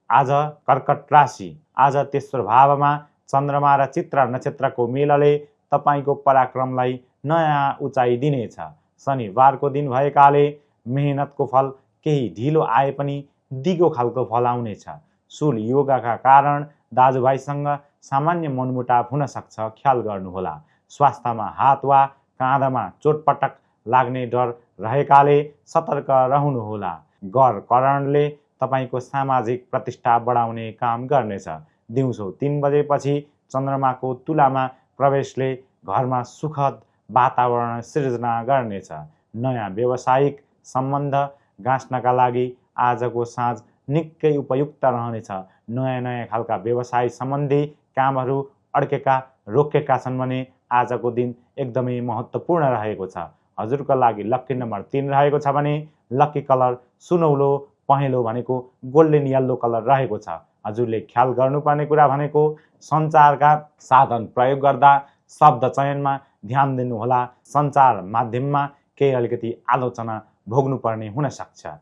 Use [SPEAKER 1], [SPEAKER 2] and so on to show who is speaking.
[SPEAKER 1] आज कर्कट राशि, आज तेस्रो भावमा चन्द्रमा र चित्रा नक्षत्रको मेलले तपाईको पराक्रमलाई नयाँ उचाइ दिनेछ। शनिबारको दिन भएकाले मेहनतको फल केही ढिलो आए पनि दिगो खालको फल आउनेछ। शूल योगका कारण दाजुभाइसँग सामान्य मनमुटाव हुन सक्छ, ख्याल गर्नुहोला। स्वास्थ्यमा हात वा काँधमा चोटपटक लाग्ने डर रहेकाले सतर्क रहनुहोला। गर करणले तपाईको सामाजिक प्रतिष्ठा बढाउने काम गर्नेछ। दिउँसो 3 बजेपछि चन्द्रमाको तुलामा प्रवेशले घरमा सुखद वातावरण सिर्जना गर्नेछ। नयाँ व्यावसायिक सम्बन्ध गाँच्नका लागि आजको साँझ निकै उपयुक्त रहनेछ। नयाँ खालका व्यवसाय सम्बन्धी कामहरू अड्केका रोकेका छन् भने आजको दिन एकदमै महत्त्वपूर्ण रहेको छ। हजुरको लागि लक्की नम्बर 3 रहेको छ भने लक्की कलर सुनौलो पहेँलो भनेको गोल्डन येल्लो कलर रहेको छ। हजुरले ख्याल गर्नुपर्ने कुरा भनेको सञ्चारका साधन प्रयोग गर्दा शब्द चयनमा ध्यान दिनुहोला। सञ्चार माध्यममा केही अलिकति आलोचना भोग्नुपर्ने हुन सक्छ।